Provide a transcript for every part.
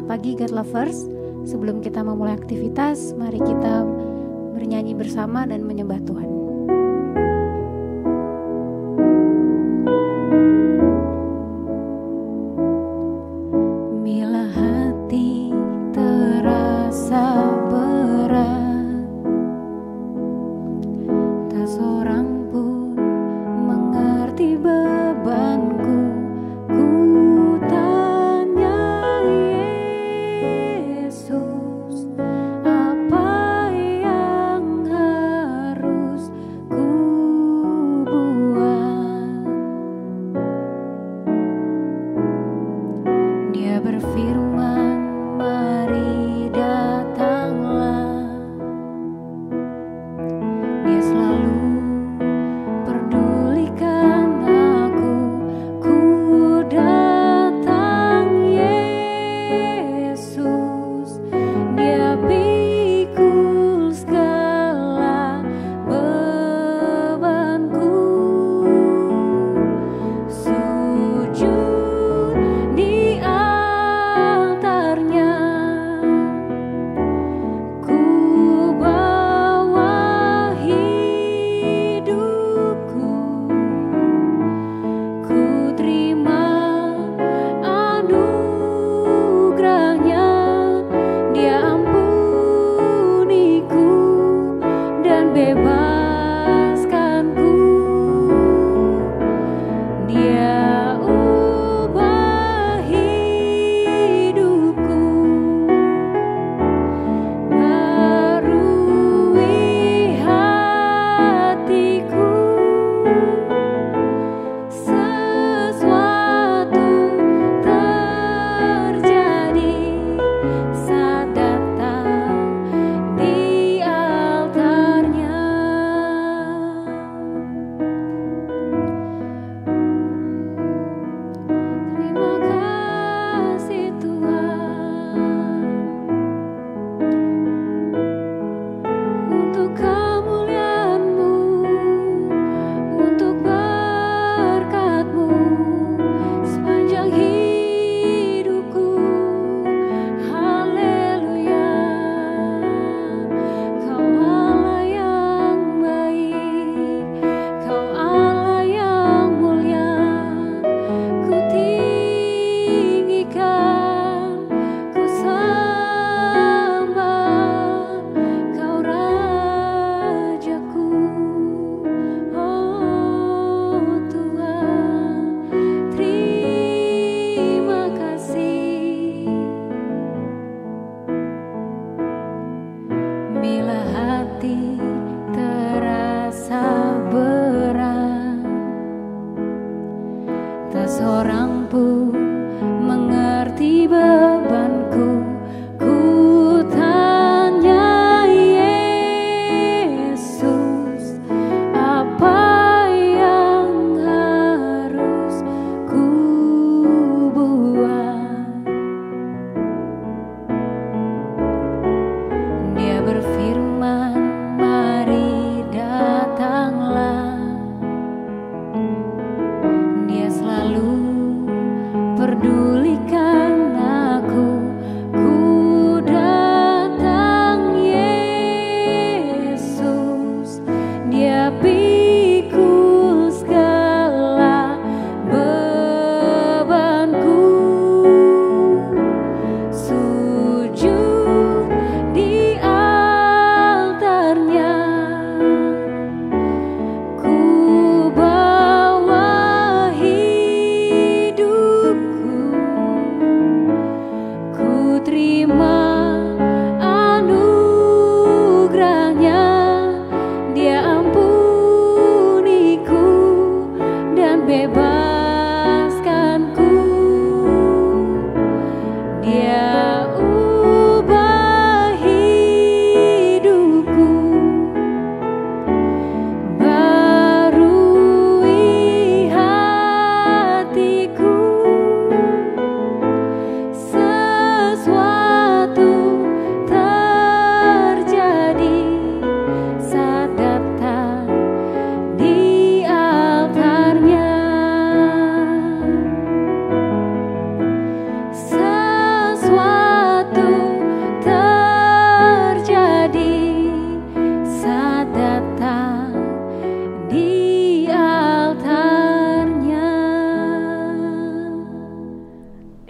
pagi God Lovers. Sebelum kita memulai aktivitas, mari kita bernyanyi bersama dan menyembah Tuhan. Bila hati terasa berat, tak seorang pun mengerti bebanku. Ku tanya Yesus, apa yang harus ku buat? Dia berfirman, mari datanglah. Dia selalu pedulikan aku. Ku datang Yesus, Dia pikul segala bebanku. Sujud di altarnya, ku bawa hidupku. Ku terima anugerahnya, Dia ampuniku dan bebaskanku. Dia ubah hidupku, barui hatiku. Sesuatu terjadi saat datang di altarnya.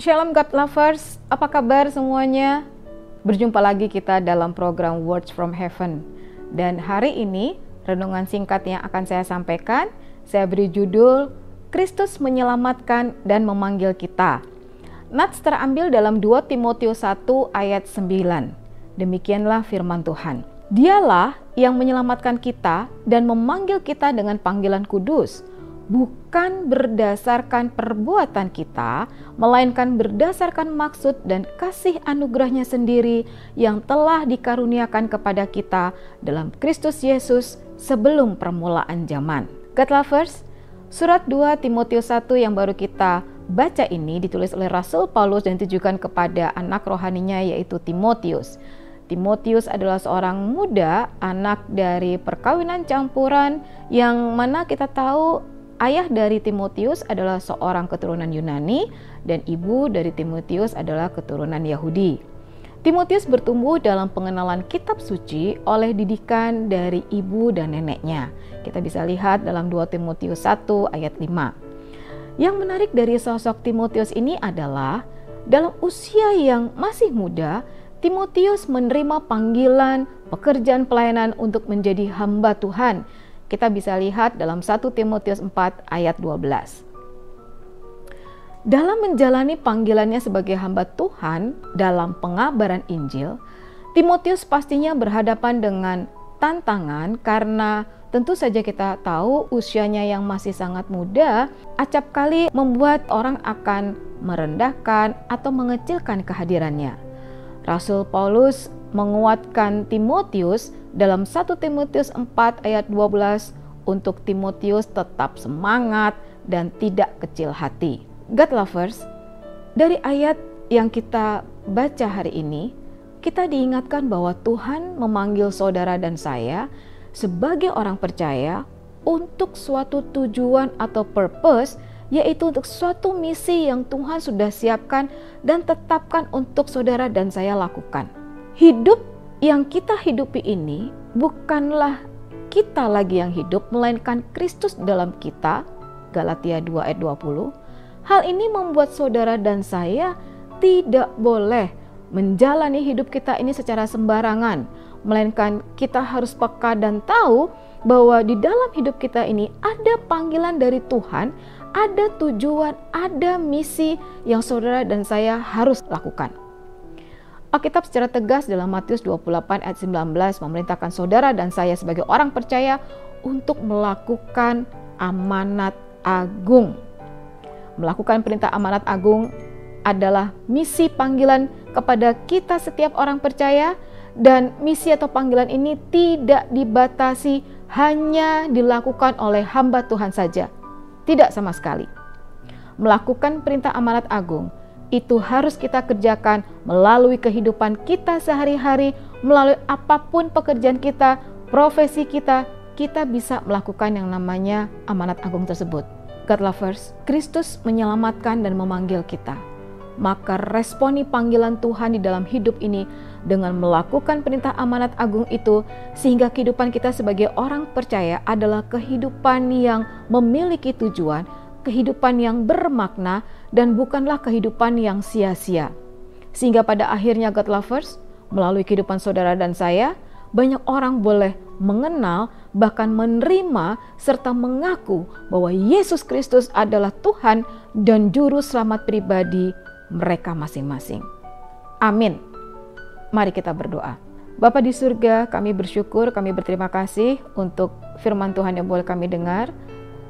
Shalom God Lovers, apa kabar semuanya? Berjumpa lagi kita dalam program Words from Heaven. Dan hari ini, renungan singkat yang akan saya sampaikan, saya beri judul, Kristus menyelamatkan dan memanggil kita. Nats terambil dalam 2 Timotius 1 ayat 9. Demikianlah firman Tuhan. Dialah yang menyelamatkan kita dan memanggil kita dengan panggilan kudus, bukan berdasarkan perbuatan kita, melainkan berdasarkan maksud dan kasih anugerahnya sendiri yang telah dikaruniakan kepada kita dalam Kristus Yesus sebelum permulaan zaman. God Lovers, surat 2 Timotius 1 yang baru kita baca ini ditulis oleh Rasul Paulus dan ditujukan kepada anak rohaninya yaitu Timotius. Timotius adalah seorang muda, anak dari perkawinan campuran yang mana kita tahu ayah dari Timotius adalah seorang keturunan Yunani dan ibu dari Timotius adalah keturunan Yahudi. Timotius bertumbuh dalam pengenalan kitab suci oleh didikan dari ibu dan neneknya. Kita bisa lihat dalam 2 Timotius 1 ayat 5. Yang menarik dari sosok Timotius ini adalah dalam usia yang masih muda, Timotius menerima panggilan pekerjaan pelayanan untuk menjadi hamba Tuhan. Kita bisa lihat dalam 1 Timotius 4 ayat 12. Dalam menjalani panggilannya sebagai hamba Tuhan dalam pengabaran Injil, Timotius pastinya berhadapan dengan tantangan karena tentu saja kita tahu usianya yang masih sangat muda, acap kali membuat orang akan merendahkan atau mengecilkan kehadirannya. Rasul Paulus menguatkan Timotius dalam 1 Timotius 4 ayat 12 untuk Timotius tetap semangat dan tidak kecil hati. God Lovers, dari ayat yang kita baca hari ini, kita diingatkan bahwa Tuhan memanggil saudara dan saya sebagai orang percaya untuk suatu tujuan atau purpose, yaitu untuk suatu misi yang Tuhan sudah siapkan dan tetapkan untuk saudara dan saya lakukan. Hidup yang kita hidupi ini bukanlah kita lagi yang hidup, melainkan Kristus dalam kita, Galatia 2 ayat 20. Hal ini membuat saudara dan saya tidak boleh menjalani hidup kita ini secara sembarangan, melainkan kita harus peka dan tahu bahwa di dalam hidup kita ini ada panggilan dari Tuhan, ada tujuan, ada misi yang saudara dan saya harus lakukan. Alkitab secara tegas dalam Matius 28 ayat 19 memerintahkan saudara dan saya sebagai orang percaya untuk melakukan amanat agung. Melakukan perintah amanat agung adalah misi panggilan kepada kita setiap orang percaya, dan misi atau panggilan ini tidak dibatasi hanya dilakukan oleh hamba Tuhan saja. Tidak sama sekali. Melakukan perintah amanat agung itu harus kita kerjakan melalui kehidupan kita sehari-hari, melalui apapun pekerjaan kita, profesi kita, kita bisa melakukan yang namanya amanat agung tersebut. God Lovers, Kristus menyelamatkan dan memanggil kita. Maka responi panggilan Tuhan di dalam hidup ini dengan melakukan perintah amanat agung itu, sehingga kehidupan kita sebagai orang percaya adalah kehidupan yang memiliki tujuan, kehidupan yang bermakna, dan bukanlah kehidupan yang sia-sia. Sehingga pada akhirnya God Lovers, melalui kehidupan saudara dan saya, banyak orang boleh mengenal, bahkan menerima, serta mengaku bahwa Yesus Kristus adalah Tuhan dan Juru Selamat pribadi mereka masing-masing. Amin. Mari kita berdoa. Bapa di surga, kami bersyukur, kami berterima kasih untuk firman Tuhan yang boleh kami dengar.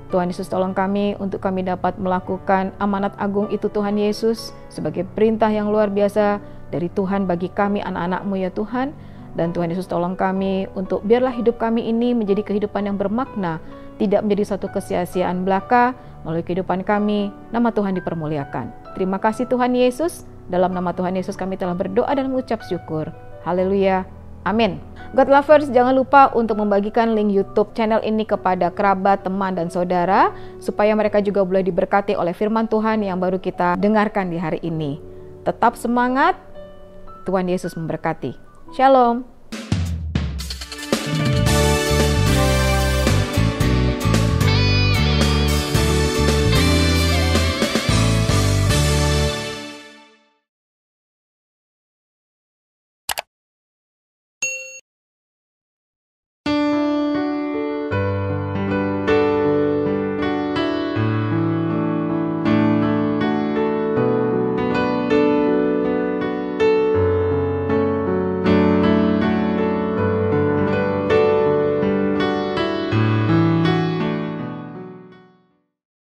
Tuhan Yesus, tolong kami untuk kami dapat melakukan amanat agung itu Tuhan Yesus sebagai perintah yang luar biasa dari Tuhan bagi kami anak-anak-Mu ya Tuhan. Dan Tuhan Yesus, tolong kami untuk biarlah hidup kami ini menjadi kehidupan yang bermakna, tidak menjadi satu kesia-siaan belaka. Melalui kehidupan kami, nama Tuhan dipermuliakan. Terima kasih Tuhan Yesus. Dalam nama Tuhan Yesus kami telah berdoa dan mengucap syukur. Haleluya. Amin. God Lovers, jangan lupa untuk membagikan link YouTube channel ini kepada kerabat, teman, dan saudara, supaya mereka juga boleh diberkati oleh firman Tuhan yang baru kita dengarkan di hari ini. Tetap semangat, Tuhan Yesus memberkati. Shalom.